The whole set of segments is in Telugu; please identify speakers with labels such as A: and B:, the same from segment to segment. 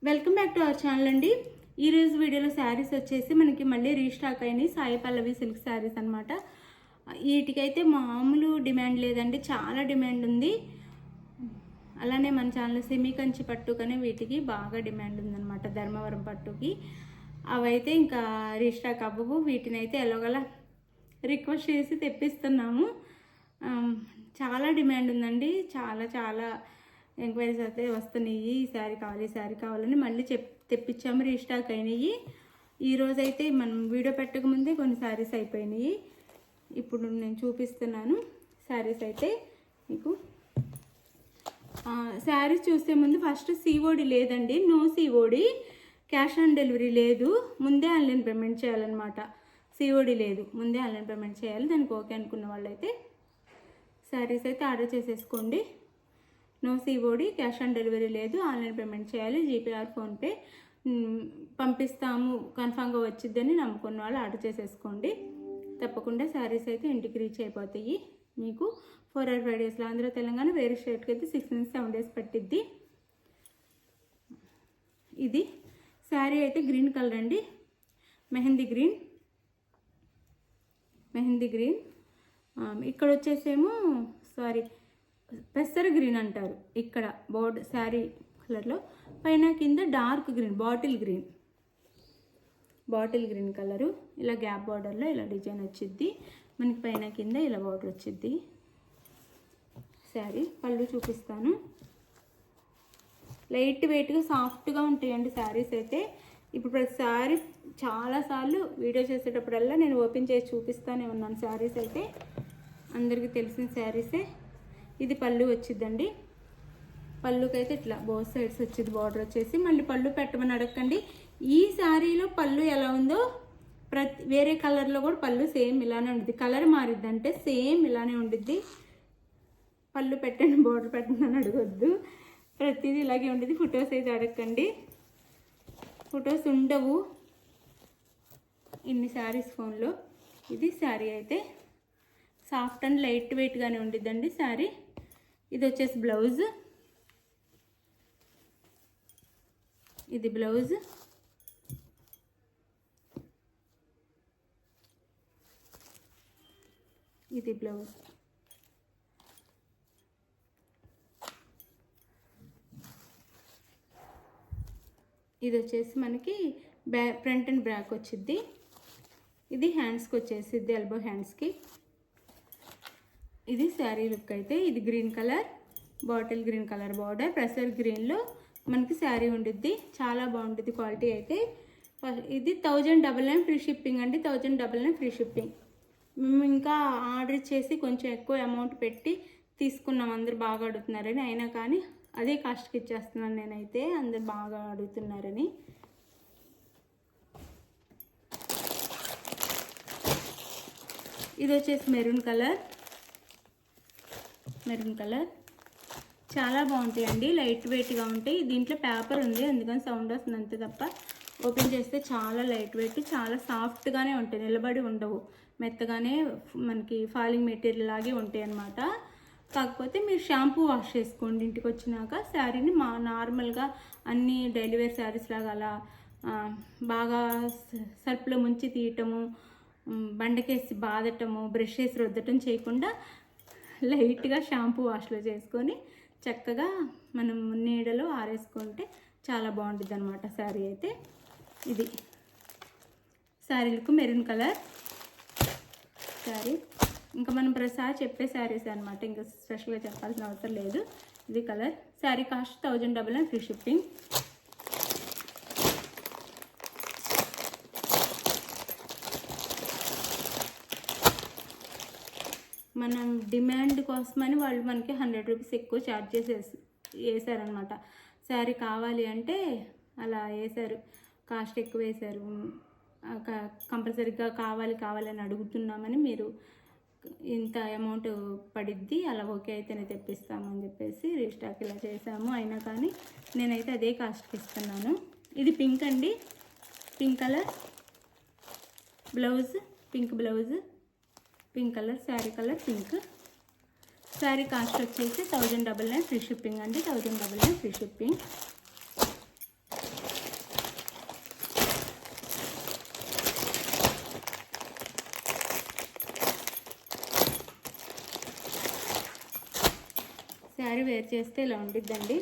A: Welcome back to our channel అండి. ఈరోజు వీడియోలో శారీస్ వచ్చేసి మనకి మళ్ళీ రీస్టాక్ అయినాయి. సాయి పల్లవి సిల్క్ శారీస్ అనమాట. వీటికైతే మామూలు డిమాండ్ లేదండి, చాలా డిమాండ్ ఉంది. అలానే మన ఛానల్ సెమీ కంచి పట్టు కానీ వీటికి బాగా డిమాండ్ ఉందన్నమాట. ధర్మవరం పట్టుకి అవైతే ఇంకా రీస్టాక్ అవ్వవు. వీటిని అయితే ఎలాగోలా రిక్వెస్ట్ చేసి తెప్పిస్తున్నాము. చాలా డిమాండ్ ఉందండి, చాలా ఎంక్వైరీస్ అయితే వస్తున్నాయి. ఈ శారీ కావాలని మళ్ళీ తెప్పించాము, రీస్టాక్ అయినాయి. ఈరోజు అయితే మనం వీడియో పెట్టకముందే కొన్ని శారీస్ అయిపోయినాయి. ఇప్పుడు నేను చూపిస్తున్నాను శారీస్ అయితే మీకు. శారీస్ చూసే ముందు ఫస్ట్ సిఓడి లేదండి, no COD, cash on delivery లేదు, ముందే ఆన్లైన్ పేమెంట్ చేయాలన్నమాట. సిఓడి లేదు, ముందే ఆన్లైన్ పేమెంట్ చేయాలి. దానికి ఓకే అనుకున్న వాళ్ళైతే శారీస్ అయితే ఆర్డర్ చేసేసుకోండి. No COD, cash on delivery లేదు, ఆన్లైన్ పేమెంట్ చేయాలి. జీపీఆర్ ఫోన్పే పంపిస్తాము, కన్ఫామ్గా వచ్చిద్దని నమ్ముకున్న వాళ్ళు ఆర్డర్ చేసేసుకోండి. తప్పకుండా శారీస్ అయితే ఇంటికి రీచ్ అయిపోతాయి. మీకు 4 or 5 daysలో, ఆంధ్ర తెలంగాణ వేరే స్టేట్కి అయితే 6 నుంచి 7 days పట్టిద్ది. ఇది శారీ అయితే గ్రీన్ కలర్ అండి, మెహందీ గ్రీన్. ఇక్కడ వచ్చేసేమో పెసర గ్రీన్ అంటారు ఇక్కడ బోర్డ్ శారీ కలర్లో. పైన కింద dark green, bottle green colour. ఇలా గ్యాప్ బార్డర్లో ఇలా డిజైన్ వచ్చిద్ది మనకి. పైన కింద ఇలా బార్డర్ వచ్చిద్ది. శారీ పళ్ళు చూపిస్తాను. లైట్ వెయిట్గా సాఫ్ట్గా ఉంటాయండి శారీస్ అయితే. ఇప్పుడు ప్రతిసారి చాలాసార్లు వీడియో చేసేటప్పుడల్లా నేను ఓపెన్ చేసి చూపిస్తూనే ఉన్నాను శారీస్ అయితే. అందరికీ తెలిసిన శారీసే. ఇది పళ్ళు వచ్చిద్దండి. పళ్ళుకైతే ఇట్లా బోత్ సైడ్స్ వచ్చింది బార్డర్ వచ్చేసి. మళ్ళీ పళ్ళు పెట్టమని అడగండి. ఈ శారీలో పళ్ళు ఎలా ఉందో వేరే కలర్లో కూడా పళ్ళు సేమ్ ఇలానే ఉంటుంది. కలర్ మారిద్దంటే సేమ్ ఇలానే ఉండిద్ది. పళ్ళు పెట్టండి, బార్డర్ పెట్టండి అని అడగొద్దు, ప్రతిదీ ఇలాగే ఉండేది. ఫొటోస్ అయితే అడగండి, ఫొటోస్ ఉండవు ఇన్ని శారీస్ ఫోన్లో. ఇది శారీ అయితే సాఫ్ట్ అండ్ లైట్ వెయిట్గానే ఉండిద్దండి శారీ. ఇది వచ్చేసి బ్లౌజ్. ఇది బ్లౌజ్. ఇది బ్లౌజ్. ఇది వచ్చేసి మనకి ఫ్రంట్ అండ్ బ్యాక్ వచ్చిద్ది. ఇది హ్యాండ్స్కి వచ్చేసిద్ది, ఎల్బో హ్యాండ్స్కి. ఇది శారీ లుక్ అయితే. ఇది green colour, bottle green colour border, pressure గ్రీన్లో మనకి శారీ ఉండిద్ది. చాలా బాగుంటుంది క్వాలిటీ అయితే. ఇది 1099 ఫ్రీ షిప్పింగ్ అండి, 1099 ఫ్రీ షిప్పింగ్. మేము ఇంకా ఆర్డర్ చేసి కొంచెం ఎక్కువ అమౌంట్ పెట్టి తీసుకున్నాం, అందరు బాగా అడుగుతున్నారని. అయినా కానీ అదే కాస్ట్కి ఇచ్చేస్తున్నాను నేనైతే, అందరు బాగా అడుగుతున్నారని. ఇది వచ్చేసి మెరూన్ కలర్. చాలా బాగుంటాయండి, లైట్ వెయిట్గా ఉంటాయి. దీంట్లో పేపర్ ఉంది అందుకని సౌండ్ వస్తుంది అంతే తప్ప, ఓపెన్ చేస్తే చాలా లైట్ వెయిట్, చాలా సాఫ్ట్గానే ఉంటాయి, నిలబడి ఉండవు, మెత్తగానే మనకి ఫాలింగ్ మెటీరియల్ లాగే ఉంటాయి అన్నమాట. కాకపోతే మీరు షాంపూ వాష్ చేసుకోండి ఇంటికి వచ్చినాక. శారీని నార్మల్గా అన్ని డైలీ వేర్ శారీస్ లాగా అలా బాగా సర్ఫ్లో ముంచి తీయటము, బండకేసి బాదటము, బ్రష్ వేసి రుద్దటం చేయకుండా లైట్గా షాంపూ వాష్లో చేసుకొని చక్కగా మనం నీడలో ఆరేసుకుంటే చాలా బాగుంటుంది అనమాట శారీ అయితే. ఇది శారీలకు మెరూన్ కలర్ శారీ. ఇంకా మనం ప్రతిసారి చెప్పే శారీస్ అనమాట, ఇంకా స్పెషల్గా చెప్పాల్సిన అవసరం లేదు. ఇది colour. Sari cost 1099 free shipping. మనం డిమాండ్ కోసమని వాళ్ళు మనకి 100 రూపీస్ ఎక్కువ ఛార్జ్ చేసేసి వేసారనమాట. శారీ కావాలి అంటే అలా వేసారు, కాస్ట్ ఎక్కువ వేశారు. కంపల్సరీగా కావాలని అడుగుతున్నామని మీరు ఇంత అమౌంట్ పడిద్ది, అలా ఓకే అయితేనే తెప్పిస్తామని చెప్పేసి రీస్టాక్ ఇలా చేసాము. అయినా కానీ నేనైతే అదే కాస్ట్కి ఇస్తున్నాను. ఇది పింక్ అండి, pink colour blouse, pink blouse, pink colour sari colour pink. Sari cost వచ్చేసి 1099 ఫ్రీ షిప్పింగ్ అండి, 1099 ఫ్రీ షిప్పింగ్. శారీ వేర్ చేస్తే ఇలా ఉండిద్దండి.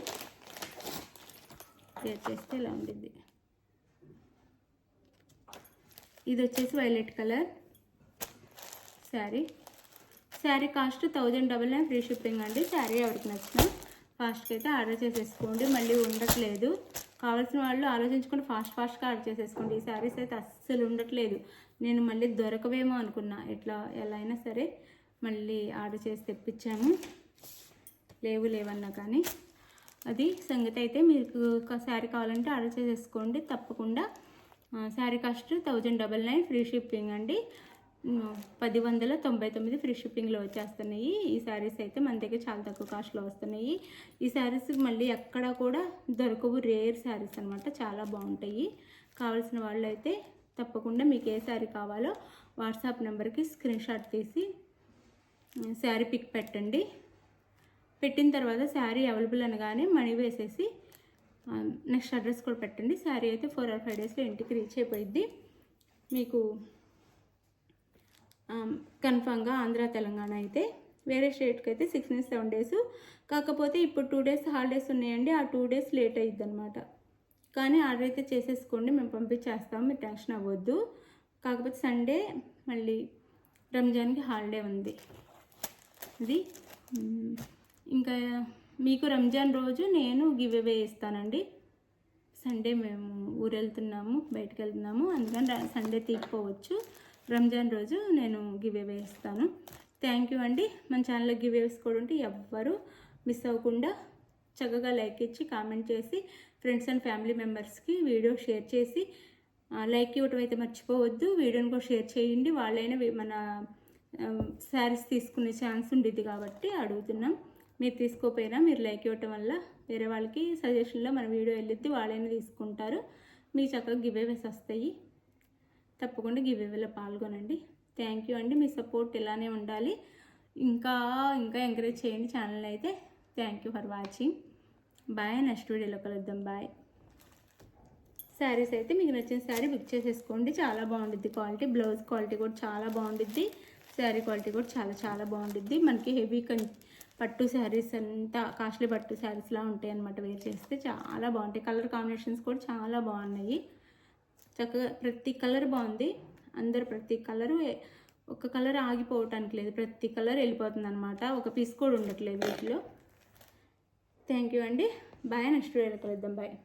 A: వేర్ చేస్తే ఇలా ఉండిద్ది. ఇది వచ్చేసి violet colour sari cost 1099 free shipping అండి. శారీ ఎవరికి నచ్చినా ఫాస్ట్గా అయితే ఆర్డర్ చేసేసుకోండి. మళ్ళీ ఉండట్లేదు. కావాల్సిన వాళ్ళు ఆలోచించుకొని ఫాస్ట్గా ఆర్డర్ చేసేసుకోండి. ఈ శారీస్ అయితే అస్సలు ఉండట్లేదు. నేను మళ్ళీ దొరకవేమో అనుకున్నా. ఎలా అయినా సరే మళ్ళీ ఆర్డర్ చేసి తెప్పించాము. లేవన్నా కానీ అది సంగతి. అయితే మీకు ఒక శారీ కావాలంటే ఆర్డర్ చేసేసుకోండి తప్పకుండా. శారీ కాస్ట్ 1099 ఫ్రీ షిప్పింగ్ అండి. 1099 ఫ్రీ షిప్పింగ్లో వచ్చేస్తున్నాయి. ఈ శారీస్ అయితే మన దగ్గర చాలా తక్కువ కాస్ట్లో వస్తున్నాయి. ఈ శారీస్ మళ్ళీ ఎక్కడ కూడా దొరకవు. రేర్ శారీస్ అనమాట. చాలా బాగుంటాయి. కావాల్సిన వాళ్ళు అయితే తప్పకుండా మీకు ఏ శారీ కావాలో వాట్సాప్ నెంబర్కి స్క్రీన్ షాట్ తీసి శారీ పిక్ పెట్టండి. పెట్టిన తర్వాత శారీ అవైలబుల్ అనగానే మనీ వేసేసి నెక్స్ట్ అడ్రస్ కూడా పెట్టండి. శారీ అయితే 4 or 5 డేస్లో ఇంటికి రీచ్ అయిపోయిద్ది. మీకు కన్ఫామ్గా ఆంధ్ర తెలంగాణ అయితే, వేరే స్టేట్కి అయితే 6 నుంచి 7 డేస్. కాకపోతే ఇప్పుడు 2 డేస్ హాలిడేస్ ఉన్నాయండి. ఆ 2 డేస్ లేట్ అయ్యిద్ది అనమాట. కానీ ఆర్డర్ అయితే చేసేసుకోండి, మేము పంపించేస్తాము. మీరు టెన్షన్ అవ్వద్దు. కాకపోతే సండే మళ్ళీ రంజాన్కి హాలిడే ఉంది. ఇది ఇంకా మీకు రంజాన్ రోజు నేను గివ్ అవే ఇస్తానండి. సండే మేము ఊరు వెళ్తున్నాము, బయటకు వెళ్తున్నాము, అందుకని సండే తీసుకోవచ్చు. రంజాన్ రోజు నేను గివ్ అవే ఇస్తాను. థ్యాంక్ యూ అండి. మన ఛానల్లో గివ్ అవేస్ కూడా ఉంటే ఎవ్వరూ మిస్ అవ్వకుండా చక్కగా లైక్ ఇచ్చి కామెంట్ చేసి ఫ్రెండ్స్ అండ్ ఫ్యామిలీ మెంబర్స్కి వీడియో షేర్ చేసి లైక్ ఇవ్వటం అయితే మర్చిపోవద్దు. వీడియోని కూడా షేర్ చేయండి. వాళ్ళైనా మన శారీస్ తీసుకునే ఛాన్స్ ఉండిద్ది కాబట్టి అడుగుతున్నాం. మీరు తీసుకోపోయినా మీరు లైక్ ఇవ్వటం వల్ల వేరే వాళ్ళకి సజెషన్లో మన వీడియో వెళ్ళిద్ది, వాళ్ళైనా తీసుకుంటారు. మీ చక్కగా గివ్ అవేస్ వస్తాయి. తప్పకుండా గివ్ అవేలో పాల్గొనండి. థ్యాంక్ యూ అండి. మీ సపోర్ట్ ఇలానే ఉండాలి. ఇంకా ఎంకరేజ్ చేయండి ఛానల్ అయితే. Thank you for watching. Bye. Next వీడియోలో కలుద్దాం. బాయ్. శారీస్ అయితే మీకు నచ్చిన శారీ బుక్ చేసేసుకోండి. చాలా బాగుండిద్ది క్వాలిటీ. బ్లౌజ్ క్వాలిటీ కూడా చాలా బాగుండిద్ది. శారీ క్వాలిటీ కూడా చాలా బాగుండిద్ది. మనకి హెవీ పట్టు శారీస్ అంతా కాస్ట్లీ పట్టు శారీస్లా ఉంటాయి అన్నమాట. వేర్ చేస్తే చాలా బాగుంటాయి. కలర్ కాంబినేషన్స్ కూడా చాలా బాగున్నాయి. చక్కగా ప్రతి కలర్ బాగుంది. అందరు ప్రతి కలరు ఒక కలర్ ఆగిపోవటానికి లేదు. ప్రతి కలర్ వెళ్ళిపోతుంది అనమాట. ఒక పీస్ కూడా ఉండట్లేదు వీటిలో. థ్యాంక్ యూ అండి. బాయ్. నెక్స్ట్ వీడియోలో కలుద్దాం. బాయ్.